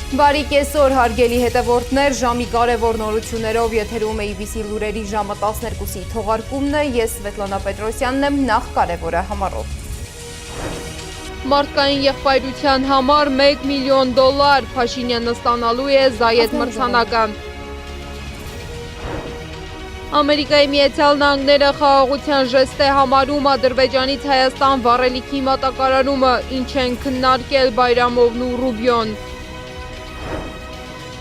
Բարի կեսօր, հարգելի հետևորդներ, ժամի կարևոր նորություններով եթերում է IBC լուրերի ժամը 12-ի թողարկումն է, ես Սվետլանա Պետրոսյանն եմ, նախ կարևորը համառով։ Մարդկային եղբայրության համար $1 միլիոն Փաշինյանը ստանալու է Զայեդ մրցանակը։ Ամերիկայի Միացյալ Նահանգները խաղաղության ժեստ է համարում Ադրբեջանից Հայաստան վառելիքի մատակարարումը, ինչ են քննարկել Բայրամովն ու Ռուբիոն։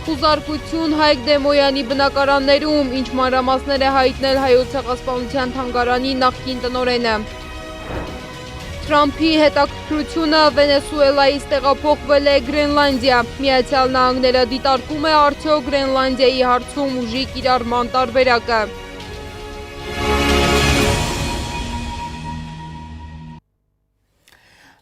Խուզարկություն Հայկ Դեմոյանի բնակարաններում, ինչ մանրամասներ է հայտնել Հայոց ցեղասպանության թանգարանի նախկին տնօրենը։ Թրամփի հետաքրքրությունը Վենեսուելայից տեղափոխվել է Գրենլանդիա։ Միացյալ Նահանգները դիտարկում է արդյոք Գրենլանդիայի հարցում ուժի կիրառման տարբերակը։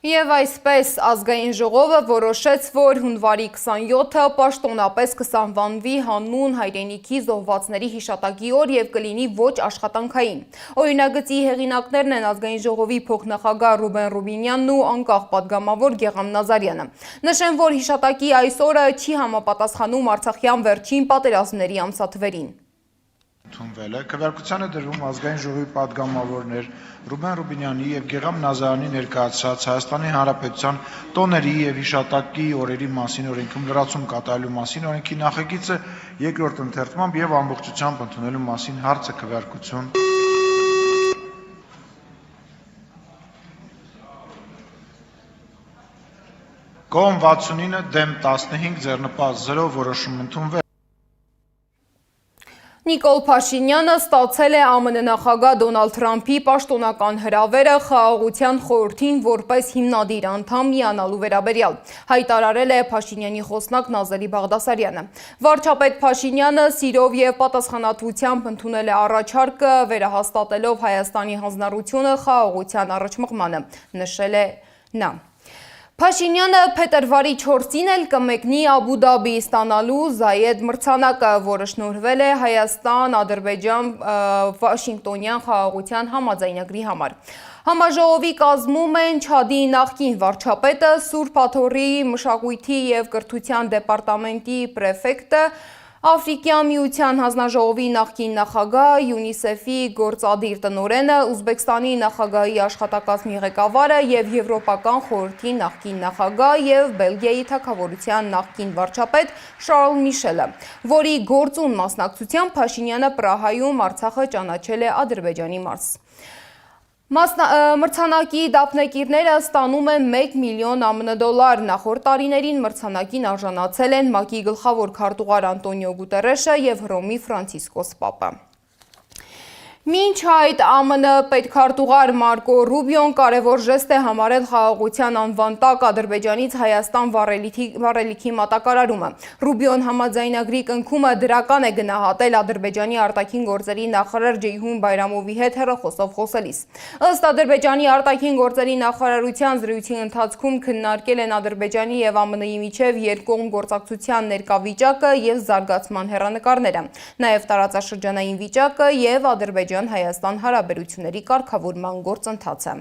Եվ այսպես ազգային ժողովը որոշեց, որ հունվարի 27-ը պաշտոնապես կսանվանվի հանուն հայրենիքի զոհվածների հիշատակի օր և կլինի ոչ աշխատանքային։ Օրինագծի հեղինակներն են ազգային ժողովի փոխնախագահ Ռուբեն Ռուբինյանն ու անկախ պատգամավոր Գեգամ Նազարյանը։ Նշեմ, որ հիշատակի այս օրը չի համապատասխանում արցախյան վերջին պատերազմների ամսաթվերին։ Քվեարկությանը դրվում ազգային ժողովի պատգամավորներ Ռուբեն Ռուբինյանի և Գեգամ Նազարյանի ներկայացրած Հայաստանի Հանրապետության տոների և հիշատակի օրերի մասին օրենքում լրացում կատարելու մասին օրենքի նախագիծը երկրորդ ընթերցմամբ և ամբողջությամբ ընդունելու մասին հարցը քվեարկություն։ Կողմ 69 դեմ 15 ձեռնպահ 0 որոշում ընդունվել։ Նիկոլ Փաշինյանը ստացել է ԱՄՆ նախագահ Դոնալդ Թրամփի պաշտոնական հրավերը խաղաղության խորհրդին որպես հիմնադիր անդամ միանալու վերաբերյալ, հայտարարել է Փաշինյանի խոսնակ Նազելի Բաղդասարյանը։ Վարչապետ Փաշինյանը սիրով և պատասխանատվությամբ ընդունել է առաջարկը, վերահաստատելով Հայաստանի հանձնառությունը խաղաղության առաջմղմանը, նշել է նա։ Փաշինյանը փետրվարի 4-ին էլ կմեկնի Աբու Դաբի ստանալու Զայեդ մրցանակը, որը շնորհվել է Հայաստան-Ադրբեջան Վաշինգտոնյան խաղաղության համաձայնագրի համար։ Համաժողովի կազմում են Չադի նախկին վարչապետը, Սուրբ Աթոռի մշակույթի և կրթության դեպարտամենտի պրեֆեկտը, Աֆրիկյան միության հանձնաժողովի նախկին նախագահ, ՅՈՒՆԻՍԵՖ-ի գործադիր տնօրենը, Ուզբեկստանի նախագահի աշխատակազմի ղեկավարը և Եվրոպական խորհրդի նախկին նախագահ և Բելգիայի թագավորության նախկին վարչապետ Շարլ Միշելը, որի գործուն մասնակցությամբ Փաշինյանը Պրահայում Արցախը ճանաչել է Ադրբեջանի մարզ։ Մրցանակի դափնեկիրները ստանում են $1 միլիոն ԱՄՆ, նախորդ տարիներին մրցանակին արժանացել են ՄԱԿ-ի գլխավոր քարտուղար Անտոնիո Գուտերեշը և Հռոմի Ֆրանցիսկոս Պապը։ Մինչ այդ ԱՄՆ պետքարտուղար Մարկո Ռուբիոն կարևոր ժեստ է համարել խաղաղության անվան տակ Ադրբեջանից Հայաստան վառելիքի մատակարարումը։ Ռուբիոն համաձայնագրի կնքումը դրական է գնահատել Ադրբեջանի արտաքին գործերի նախարար Ջեյհուն Բայրամովի հետ հեռախոսով խոսելիս։ Ըստ Ադրբեջանի արտաքին գործերի նախարարության զրույցի ընթացքում քննարկել են Ադրբեջանի և ԱՄՆ-ի միջև երկկողմ գործակցության ներկա վիճակը և զարգացման հեռանկարները, նաև տարածաշրջանային վիճակը և Ադրբեջան-Հայաստան հարաբերությունների կարգավորման գործընթացը։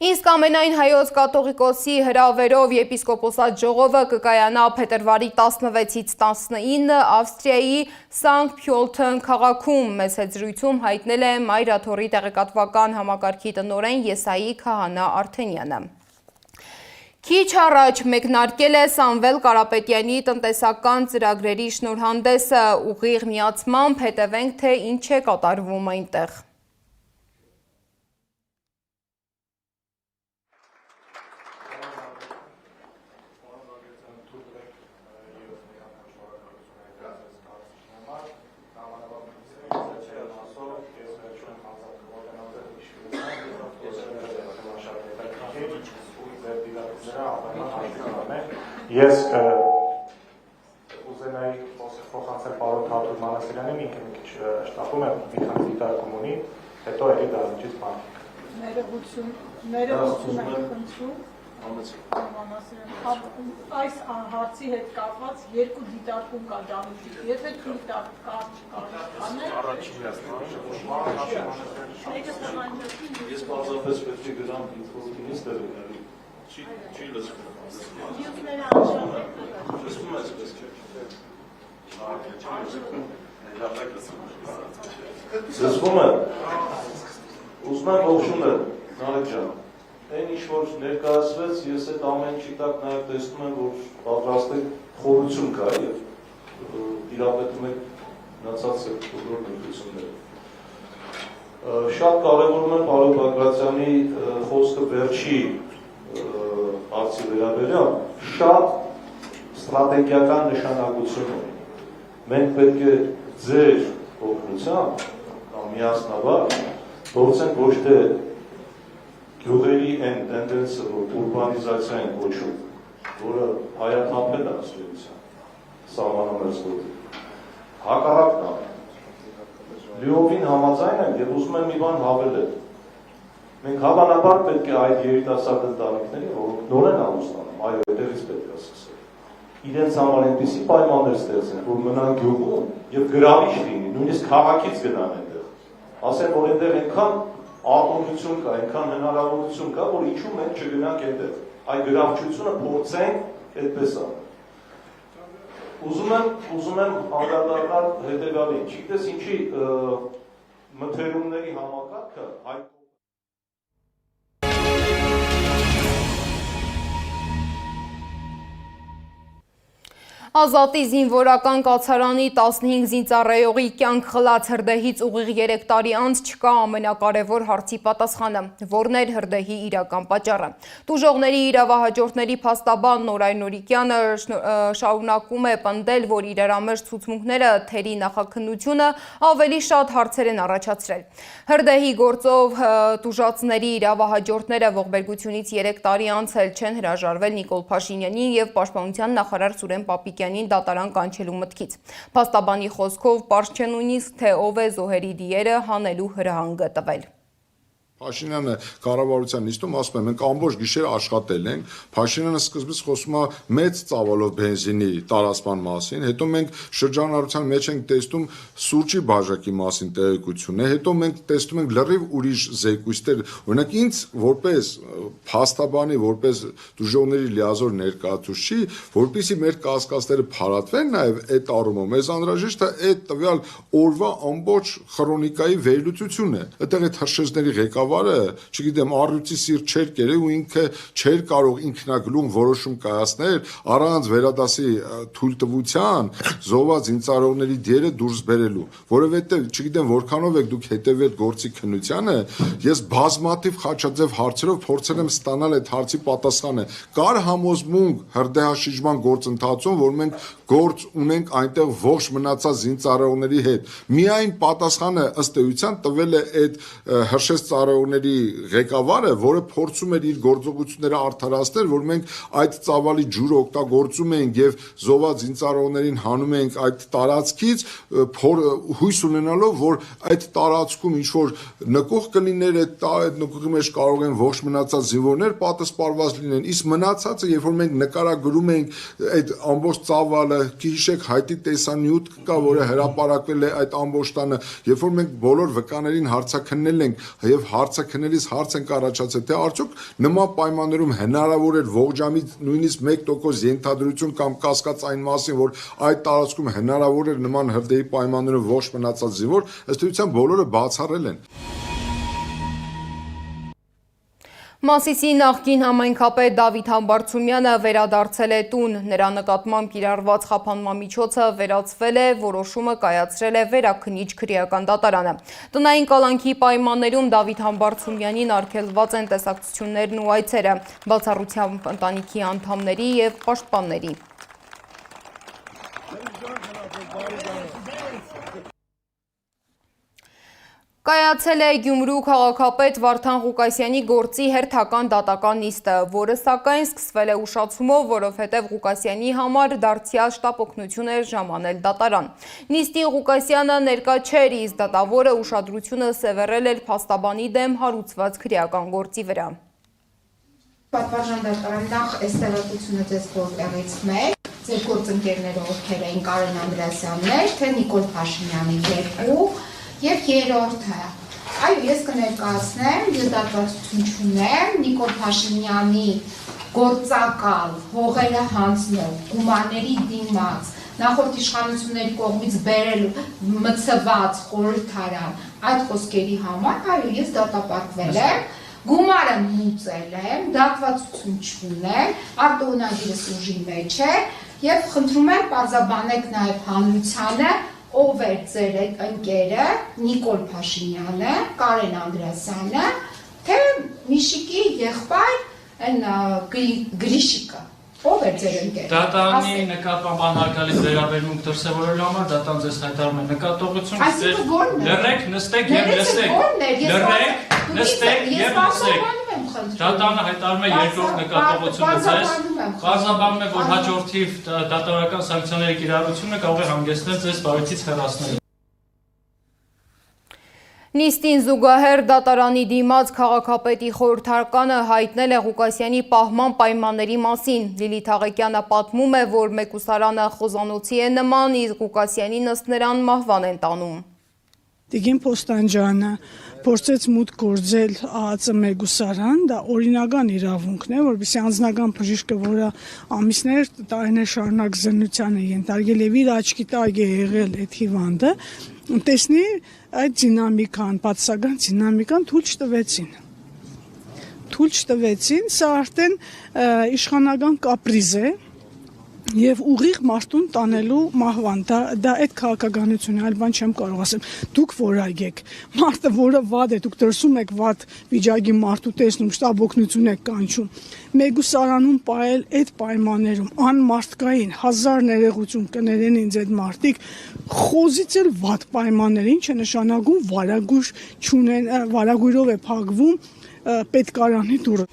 Իսկ ամենայն հայոց կաթողիկոսի հրավերով եպիսկոպոսատ ժողովը կկայանա փետրվարի 16-ից 19 Ավստրիայի Սանկտ Փյոլթեն քաղաքում, մեծ հետ զրույցում հայտնել է Մայր Աթոռի տեղեկատվական համակարգի տնօրեն Եսայի Քահանա Արթենյանը։ Քիչ առաջ մեկնարկել է Սամվել Կարապետյանի տնտեսական ծրագրերի շնորհանդեսը, ուղիղ միացմամբ հետևենք, թե ինչ է կատարվում այնտեղ։ Ես ուզենայի փոխանցել պարոն Թաթուլ Մանասիրյանին, ինքը մի քիչ շտապում է, մի քանի դիտարկում ունի, հետո էլի դառնիչից բանիկ։ Ներողություն եք խնդրում։ Այս հարցի հետ կապված երկու դիտարկում կա Դավիթի։ Եթե թույլ տաք Ես պարզապես պետք է գրամ ինֆորմատիվից տեղի չի լսվում։ Լսվում է այսպես չէ։ Լսվում է։ Ուզում եմ ողջունել Նարեկ ջան։ Այն ինչ որ ներկայացվեց, ես այդ ամեն ինչի տակ նաև տեսնում եմ, որ պատրաստեք խորություն կա եւ իրապետում եք մնացած բոլոր նույնությունները։ Շատ կարևորում եմ պարոն Բագրատյանի խոսքը վերջի հարցի վերաբերյալ, շատ ստրատեգիական նշանակություն ունի։ Մենք պետք է ձեր օգնությամբ կամ միասնաբար փորձենք ոչ թե գյուղերի այն տենդենսը, որ ուրբանիզացիա են կոչում, որը հայաթափել է ասլիության, սահմանամերձ գործի, հակառակն է։ Լիովին համաձայն եմ և ուզում եմ մի բան հավելել։ Մենք հավանաբար պետք է այդ երիտասարդ ընտանիքներին, որոնք նոր են ամուսնանում, այո, հետևից պետք է սկսել։ Իրենց համար այնպիսի պայմաններ ստեղծեն, որ մնան գյուղում և գրավիչ լինի, նույնիսկ քաղաքից գնան այնտեղ։ Ասեն, որ այնտեղ այնքան արտոնություն կա, այնքան հնարավորություն կա, որ ինչու մենք չգնանք այնտեղ։ Այդ գրավչությունը փորձենք այդպես անել։ Ուզում եմ անդրադառնալ հետևյալին, չգիտես ինչի մթերումների համակարգը հայ Ազատի զինվորական կացարանի 15 զինծառայողի կյանք խլած հրդեհից ուղիղ 3 տարի անց չկա ամենակարևոր հարցի պատասխանը, որն էր հրդեհի իրական պատճառը։ Տուժողների իրավահաջորդների փաստաբան Նորայր Նորիկյանը շարունակում է պնդել, որ իրարամերժ ցուցմունքները թերի նախաքննությունը ավելի շատ հարցեր են առաջացրել։ Հրդեհի գործով տուժածների իրավահաջորդները ողբերգությունից 3 տարի անց էլ չեն հրաժարվել Նիկոլ Փաշինյանին և պաշտպանության նախարար Սուրեն Պապիկյանին դատարան կանչելու մտքից։ Փաստաբանի խոսքով պարզ չէ նույնիսկ, թե ով է զոհերի դիերը հանելու հրահանգը տվել։ Փաշինյանը կառավարության նիստում ասում է, մենք ամբողջ գիշեր աշխատել ենք, Փաշինյանը սկզբից խոսում է մեծ ծավալով բենզինի տարածման մասին, հետո մենք շրջանառության մեջ ենք տեսնում սուրճի բաժակի մասին տեղեկություններ, հետո մենք տեսնում ենք լրիվ ուրիշ զեկույցներ, օրինակ ինձ որպես փաստաբանի, որպես դժողների լիազոր ներկայացուցիչ, որպեսզի մեր կասկածները փարատվեն նաև այդ առումով, մեզ անհրաժեշտ է այդ տվյալ օրվա ամբողջ քրոնիկայի վերլուծությունը։ Այդտեղ այդ հրշեջների ղեկավարը, չգիտեմ, առյուծի սիրտ չէր կերել ու ինքը չէր կարող ինքնագլուխ որոշում կայացնել առանց վերադասի թույլտվության զոհված զինծառայողների դերը դուրս բերելու, որովհետև չգիտեմ որքանով եք դուք հետևել գործի քննությանը, ես բազմաթիվ խաչաձև հարցերով փորձել եմ ստանալ այդ հարցի պատասխանը։ Կար համոզմունք հրդեհաշիջման գործընթացում, որ մենք գործ ունենք այնտեղ ողջ մնացած զինծառայողների հետ։ Միայն պատասխանը ըստ էության տվել է այդ հրշեջ ծառայողների ղեկավարը, որը փորձում էր իր գործողությունները արդարացնել, որ մենք այդ ծավալի ջուրը օգտագործում ենք եւ զոհված զինծառայողներին հանում ենք այդ տարածքից, հույս ունենալով, որ այդ տարածքում ինչ որ նկուղ կլիներ, այդ նկուղի մեջ կարող են ողջ մնացած զինվորներ պատասպարված լինեն, իսկ մնացածը, երբ որ մենք նկարագրում ենք այդ ամբողջ ծավալը, հիշեք հայտի տեսանյութ կա, որը հրապարակվել է այդ ամբողջ տանը, երբ որ մենք բոլոր վկաներին հարցաքննել ենք եւ հարցաքննելիս հարց ենք առաջացել, թե արդյոք նման պայմաններում հնարավոր էր ողջամից նույնիսկ 1% ենթադրություն կամ կասկած այն մասին, որ այդ տարածքում հնարավոր էր նման հրդեհի պայմաններում ողջ մնացած զինվոր, ըստ էության բոլորը բացառել են։ Մասիսի նախկին համայնքապետ Դավիթ Համբարձումյանը վերադարձել է տուն, նրա նկատմամբ կիրառված խափանմամիջոցը վերացվել է, որոշումը կայացրել է վերաքննիչ քրեական դատարանը։ Տնային կալանքի պայմաններում Դավիթ Համբարձումյանին արգելված են տեսակցություններն ու այցերը, բացառությամբ ընտանիքի անդամների և պաշտպանների։ Կայացել է Գյումրու քաղաքապետ Վարդան Ղուկասյանի գործի հերթական դատական նիստը, որը սակայն սկսվել է ուշացումով, որովհետև Ղուկասյանի համար դարձյալ շտապ օգնություն էր ժամանել դատարան։ Նիստին Ղուկասյանը ներկա չէր, իսկ դատավորը ուշադրությունը սևեռել էր փաստաբանի դեմ հարուցված քրեական գործի վրա։ Պատվարժան դատարան նախ այս տեղեկությունը ձեզ որտեղից մեր, ձեր գործընկերները ովքեր էին Կարեն Անդրեասյաններ, թե Նիկոլ Փաշինյանի 2 եւ երրորդը։ Այո, ես կներկայացնեմ, ես դատվարձություն չունեմ, Նիկոլ Փաշինյանի գործակալ հողերը հանձնող գումարների դիմաց նախորդ իշխանությունների կողմից բերել մցված խորհրդարան այդ խոսքերի համար, այո, ես դատապարտվել եմ, գումարը մուծել եմ, դատվածություն չունեմ, արտօրինագիրս ուժի մեջ է եւ խնդրում եմ պարզաբանեք նաեւ հանրությանը, ով էր ձեր ընկերը Նիկոլ Փաշինյանը, Կարեն Անդրեասյանը, թե Միշիկի եղբայր այն Գրիշիկը, ով էր ձեր ընկերը։ Դատանի նկատմամբ անհարգալից վերաբերմունք դրսևորելու համար դատան ձեզ հայտարարում է նկատողություն, լռեք, նստեք եւ լսեք, լռեք, նստեք եւ լսեք։ Դատանը հայտարարում է երկրորդ նկատողությունը ձեզ, պարզաբանում է, որ հաջորդիվ դատավորական սանկցիաների կիրառությունը կարող է հանգեցնել ձեզ բարույթից հեռացնել։ Նիստին զուգահեռ դատարանի դիմաց քաղաքապետի խորհրդարկանը հայտնել է Ղուկասյանի պահման պայմանների մասին։ Լիլիթ Աղեկյանը պատմում է, որ մեկուսարանը խոզանոցի է նման, իսկ Ղուկասյանին ըստ նրան մահվան են տանում։ Տիկին Պոստանջյանը փորձեց մուտք գործել ԱԱԾ մեգուսարան, դա օրինական իրավունքն է, որովհետեւ անձնական բժիշկը, որը ամիսներ, տարիներ շարունակ զննության է ենթարկել եւ իր աչքի տակ է եղել այդ հիվանդը, տեսնի այդ դինամիկան, պատասական դինամիկան թույլ չտվեցին, սա արդեն իշխանական կապրիզ է եւ ուղիղ մարդուն տանելու մահվան, դա այդ քաղաքականությունն է, այլ բան չեմ կարող ասեմ։ Դուք որագեք, մարդը, որը վատ է, դուք դրսում եք վատ վիճակի մարդու տեսնում, շտապ օգնություն եք կանչում։ Մեգուսարանում պահել այդ պայմաններում անմարդկային հազար ներողություն կներեն ինձ այդ մարդիկ, խոզից էլ վատ պայմաններ, ինչ է նշանակում վարագույր չունեն, վարագույրով է փակվում պետքարանի դուռը։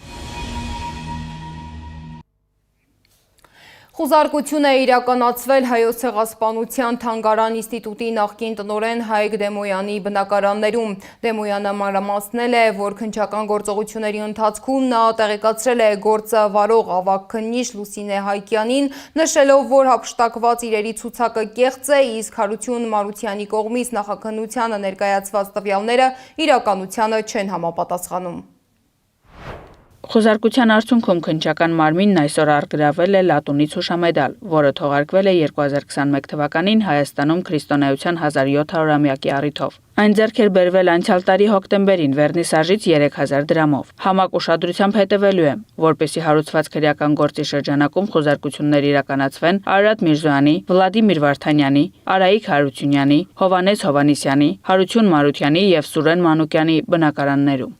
Խուզարկություն է իրականացվել Հայոց ցեղասպանության թանգարան ինստիտուտի նախկին տնօրեն Հայկ Դեմոյանի բնակարաններում։ Դեմոյանը մանրամասնել է, որ քննչական գործողությունների ընթացքում նա տեղեկացրել է գործը վարող ավագ քննիչ Լուսինե Հայկյանին, նշելով, որ հափշտակված իրերի ցուցակը կեղծ է, իսկ Հարություն Մարությանի կողմից նախաքննությանը ներկայացված տվյալները իրականությանը չեն համապատասխանում։ Խոզարկության արդյունքում քննչական մարմինն այսօր առգրավել է լատունից հուշամեդալ, որը թողարկվել է 2021 թվականին Հայաստանում քրիստոնեության 1700-ամյակի առիթով։ Այն ձեռք էր բերվել անցյալ տարի հոկտեմբերին վերնիսաժից 3000 դրամով։ Համակ ուշադրությամբ հետևելու է, որպեսզի հարուցված քրեական գործի շրջանակում խոզարկություններ իրականացվեն Արարատ Միրզոյանի, Վլադիմիր Վարդանյանի, Արայիկ Հարությունյանի, Հովանես Հովանիսյանի, Հարություն Մարությանի եւ Սուրեն Մանուկյանի բնակարաններում։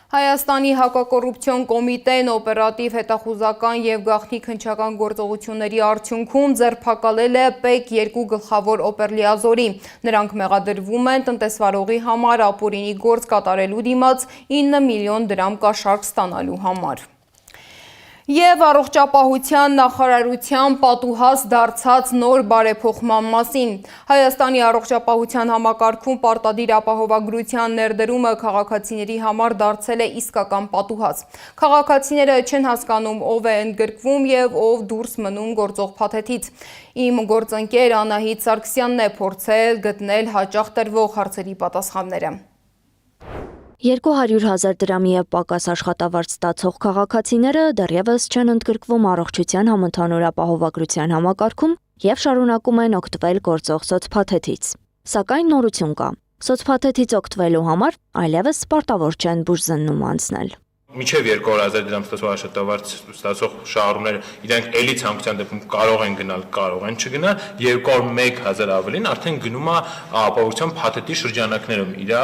Հայաստանի հակակոռուպցիոն կոմիտեն օպերատիվ հետախուզական եւ գաղտնի քննչական գործողությունների արդյունքում ձերբակալել է ՊԵԿ 2 գլխավոր օպերլիազորի։ Նրանք մեղադրվում են տնտեսվարողի համար ապօրինի գործ կատարելու դիմաց 9 միլիոն դրամ կաշառք ստանալու համար։ Եվ առողջապահության նախարարության պատուհաս դարձած նոր բարեփոխման մասին։ Հայաստանի առողջապահության համակարգում պարտադիր ապահովագրության ներդրումը քաղաքացիների համար դարձել է իսկական պատուհաս։ Քաղաքացիները չեն հասկանում, ով է ընդգրկվում եւ ով դուրս մնում գործող փաթեթից։ Իմ գործընկեր Անահիտ Սարգսյանն է փորձել գտնել հաճախ տրվող հարցերի պատասխանները։ 200,000 դրամի եւ պակաս աշխատավարձ ստացող քաղաքացիները դեռևս չեն ընդգրկվում առողջության համընդհանուր ապահովագրության համակարգում եւ շարունակում են օգտվել գործող սոցփաթեթից։ Սակայն նորություն կա։ Սոցփաթեթից օգտվելու համար այլևս պարտավոր չեն բուժզննում անցնել։ Միջև 200,000 դրամ ստացող աշխատավարձ ստացող շահառուները իրենք էլի ցանկության դեպքում կարող են գնալ, կարող են չգնալ, 201,000 ավելին արդեն գնում է ապահովության փաթեթի շրջանակներում իր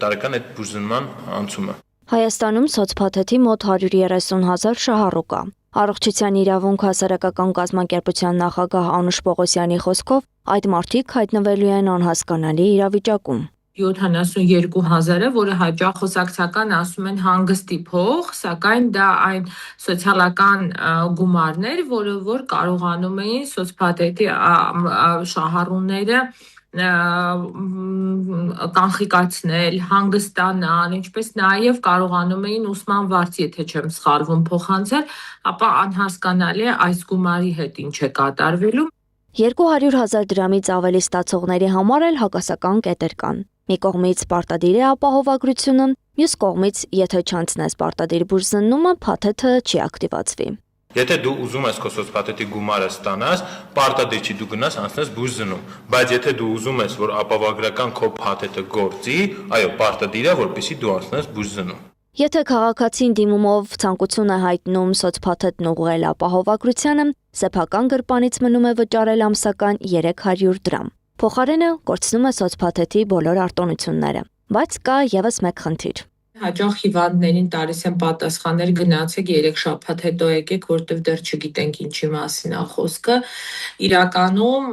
տարեկան այդ բուժզնման անցումը։ Հայաստանում սոցփաթեթի մոտ 130,000 շահառու կա։ Առողջության իրավունք հասարակական կազմակերպության նախագահ Անուշ Պողոսյանի խոսքով այդ մարդիկ հայտնվելու են անհասկանալի իրավիճակում։ 72,000-ը, որը հաճախ խոսակցական ասում են հանգստի փող, սակայն դա այն սոցիալական գումարներ, որ կարողանում էին սոցփաթեթի շահառուները կանխիկացնել, հանգստանալ, ինչպես նաև կարողանում էին ուսման վարձ, եթե չեմ սխալվում, փոխանցել, ապա անհասկանալի է այս գումարի հետ ինչ է կատարվելու։ 200,000 դրամից ավելի ստացողների համար էլ հակասական կետեր կան։ Մի կողմից պարտադիր է ապահովագրությունը, մյուս կողմից, եթե չանցնես պարտադիր բուժզննումը, փաթեթը չի ակտիվացվի։ Եթե դու ուզում ես քո սոցփաթեթի գումարը ստանաս, պարտադիր չի դու գնաս անցնես բուժզննում, բայց եթե դու ուզում ես, որ ապահովագրական քո փաթեթը գործի, այո, պարտադիր է, որպեսզի դու անցնես բուժզննում։ Եթե քաղաքացին դիմումով ցանկություն է հայտնում սոցփաթեթն ուղղել ապահովագրությանը, սեփական գրպանից մնում է վճարել ամսական 300 դրամ։ Փոխարենը կորցնում է սոցփաթեթի բոլոր արտոնությունները։ Բայց կա եւս մեկ խնդիր։ Հաճախ հիվանդներին տալիս են պատասխաններ գնացեք 3 շաբաթ հետո եկեք, որտեվ դեռ չգիտենք ինչի մասին է խոսքը։ Իրականում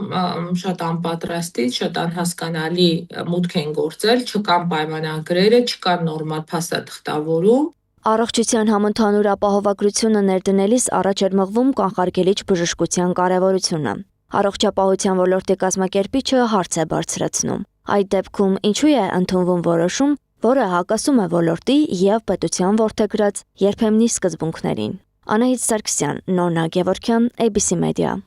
շատ անպատրաստից, շատ անհասկանալի մուտք են գործել, չկան պայմանագրերը, չկան նորմալ փաստաթղթավորում։ Առողջության համընդհանուր ապահովագրությունը ներդնելիս առաջ էր մղվում կանխարգելիչ բժշկության կարևորությունը։ Առողջապահության ոլորտի կազմակերպիչը հարց է բարձրացնում։ Այդ դեպքում ինչու է ընդունվում որոշում, որը հակասում է ոլորտի եւ պետության որդեգրած երբեմնի սկզբունքներին։ Անահիտ Սարգսյան, Նոնա Գևորգյան, ABC Media։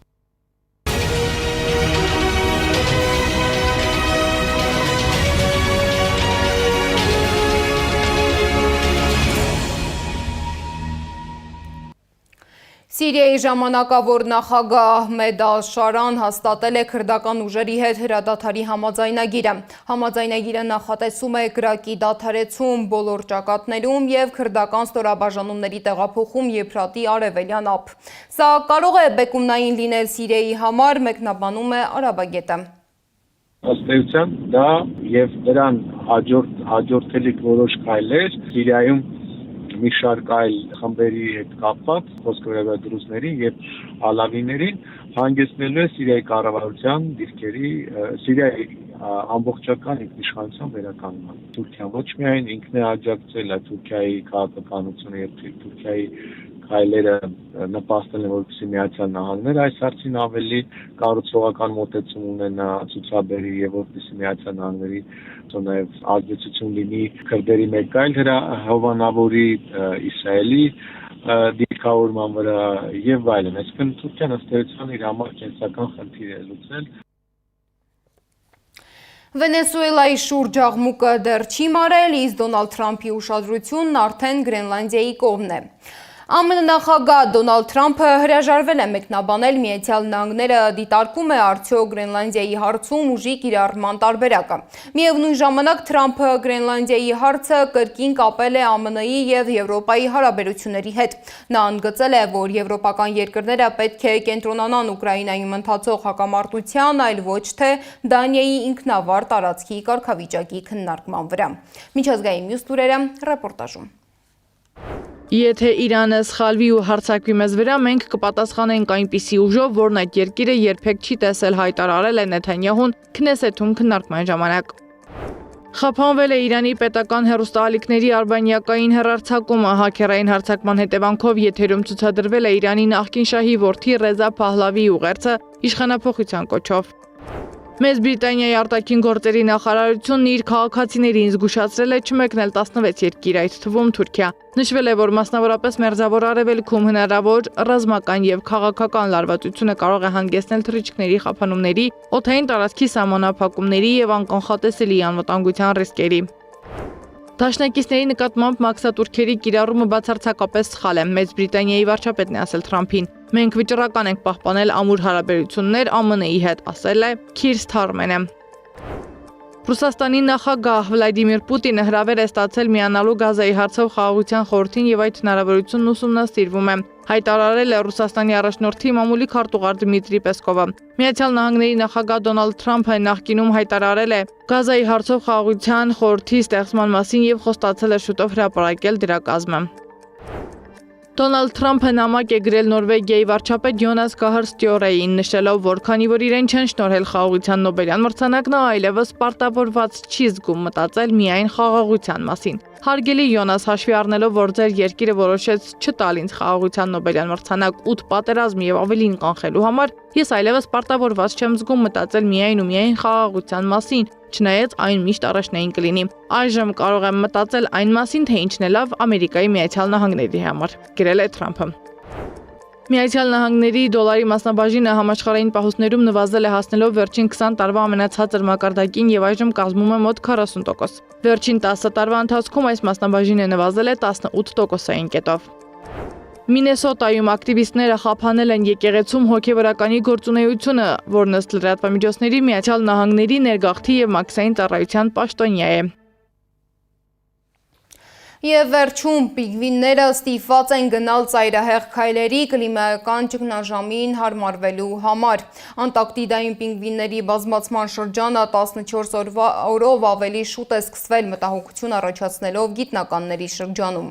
Սիրիայի ժամանակավոր նախագահ Մեդալ Շարան հաստատել է քրդական ուժերի հետ հրադադարի համաձայնագիրը։ Համաձայնագիրը նախատեսում է կրակի դադարեցում բոլոր ճակատներում եւ քրդական ստորաբաժանումների տեղափոխում Եփրատի արևելյան ափ։ Սա կարող է բեկումնային լինել Սիրիայի համար, մեկնաբանում է Արաբագետը։ Ըստ էության դա եւ դրան հաջորդելիք որոշ քայլեր Սիրիայում մի շարք այլ խմբերի հետ կապված, խոսքը դրուզների եւ ալավիներին հանգեցնելու է Սիրիայի կառավարության դիրքերի Սիրիայի ամբողջական ինքնիշխանության վերականգնման։ Թուրքիան ոչ միայն ինքն է աջակցել Թուրքիայի քաղաքականությունը եւ Թուրքիայի քայլերը նպաստել են, որպեսզի Միացյալ Նահանգները այս հարցին ավելի կառուցողական մոտեցում ունենա, ցուցաբերի եւ որպեսզի Միացյալ Նահանգների նաև ազդեցություն լինի քրդերի մեկ այլ հովանավորի Իսրայելի դիրքավորման վրա եւ այլն։ Այսինքն Թուրքիան ըստ էության իր համար կենսական խնդիր է լուծել։ Վենեսուելայի շուրջ աղմուկը դեռ չի մարել, իսկ Դոնալդ Թրամփի ուշադրությունն արդեն Գրենլանդիայի կողմն է։ ԱՄՆ նախագահ Դոնալդ Թրամփը հրաժարվել է մեկնաբանել Միացյալ Նահանգները դիտարկում է արդյոք Գրենլանդիայի հարցում ուժի կիրառման տարբերակը։ Միևնույն ժամանակ Թրամփը Գրենլանդիայի հարցը կրկին կապել է ԱՄՆ-ի եւ Եվրոպայի հարաբերությունների հետ։ Նա ընդգծել է, որ եվրոպական երկրները պետք է կենտրոնանան Ուկրաինայում ընթացող հակամարտության, այլ ոչ թե Դանիայի ինքնավար տարածքի կարգավիճակի քննարկման վրա։ Միջազգային մյուս լուրերը ռեպորտաժում։ Եթե Իրանը սխալվի ու հարձակվի մեզ վրա, մենք կպատասխանենք այնպիսի ուժով, որն այդ երկիրը երբեք չի տեսել, հայտարարել է Նեթանյահուն քնեսեթում քննարկման ժամանակ։ Խափանվել է Իրանի պետական հեռուստաալիքների արբանյակային հեռարձակումը, հաքերային հարձակման հետևանքով եթերում ցուցադրվել է Իրանի նախկին շահի որդի Ռեզա Փահլավիի ուղերձը իշխանափոխության կոչով։ Մեծ Բրիտանիայի արտաքին գործերի նախարարությունն իր քաղաքացիներին զգուշացրել է չմեկնել 16 երկիր, այդ թվում Թուրքիա։ Նշվել է, որ մասնավորապես Մերձավոր Արևելքում հնարավոր ռազմական եւ քաղաքական լարվածությունը կարող է հանգեցնել թռիչքների խափանումների, օդային տարածքի սահմանափակումների եւ անկանխատեսելի անվտանգության ռիսկերի։ Դաշնակիցների նկատմամբ մաքսատուրքերի կիրառումը բացարձակապես սխալ է, Մեծ Բրիտանիայի վարչապետն է ասել Թրամփին։ Մենք վճռական ենք պահպանել ամուր հարաբերություններ ԱՄՆ-ի հետ, ասել է Քիր Սթարմենը։ Ռուսաստանի նախագահ Վլադիմիր Պուտինը հրավեր է ստացել միանալու Գազայի հարցով խաղաղության խորհրդին եւ այդ հնարավորությունն ուսումնասիրվում է։ Հայտարարել է Ռուսաստանի առաջնորդի մամուլի քարտուղար Դմիտրի Պեսկովը։ Միացյալ Նահանգների նախագահ Դոնալդ Թրամփը նախկինում հայտարարել է Գազայի հարցով խաղաղության խորհրդի ստեղծման մասին եւ խոստացել է շուտով հրապարակել դրա կազմը։ Դոնալդ Թրամփը նամակ է գրել Նորվեգիայի վարչապետ Յոնաս Գահար Ստյորեին, նշելով, որ քանի որ իրեն չեն շնորհել խաղաղության Նոբելյան մրցանակը, այլևս պարտավորված չի զգում մտածել միայն խաղաղության մասին։ Հարգելի Յոնաս, հաշվի առնելով, որ ձեր երկիրը որոշեց չտալ ինձ խաղաղության Նոբելյան մրցանակ 8 պատերազմ եւ ավելին կանխելու համար, ես այլևս պարտավորված չեմ զգում մտածել միայն ու միայն խաղաղության մասին, չնայած այն միշտ առաջնային կլինի։ Այժմ կարող եմ մտածել այն մասին, թե ինչն է լավ Ամերիկայի Միացյալ Նահանգների համար, գրել է Թրամփը։ Միացյալ Նահանգների դոլարի մասնաբաժինը համաշխարհային պահուստներում նվազել է հասնելով վերջին 20 տարվա ամենացածր մակարդակին եւ այժմ կազմում է մոտ 40%։ Վերջին 10 տարվա ընթացքում այս մասնաբաժինը նվազել է 18%-ային կետով։ Մինեսոտայում ակտիվիստները խափանել են եկեղեցում հոգևորականի գործունեությունը, որն ըստ լրատվամիջոցների Միացյալ Նահանգների ներգաղթի եւ մաքսային ծառայության պաշտոնյա է։ Եվ վերջում պինգվինները ստիպված են գնալ ծայրահեղ քայլերի կլիմայական ճգնաժամին հարմարվելու համար։ Անտարկտիդայում պինգվինների բազմացման շրջանը 14 օրով ավելի շուտ է սկսվել, մտահոգություն առաջացնելով գիտնականների շրջանում։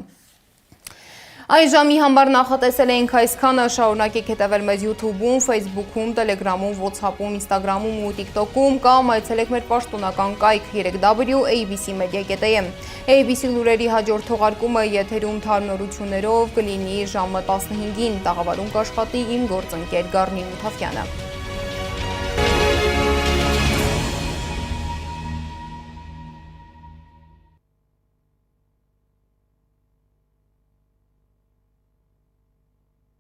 Այս ժամի համար նախատեսել էինք այսքանը, շարունակեք հետևել մեզ YouTube-ում, Facebook-ում, Telegram-ում, WhatsApp-ում, Instagram-ում ու TikTok-ում կամ այցելեք մեր պաշտոնական կայք 3w.abc.media.am։ ABC լուրերի հաջորդ թողարկումը եթերում թարմնորություններով կլինի ժամը 15-ին, տաղավարում կաշխատի իմ գործընկեր Գառնի Մութավյանը։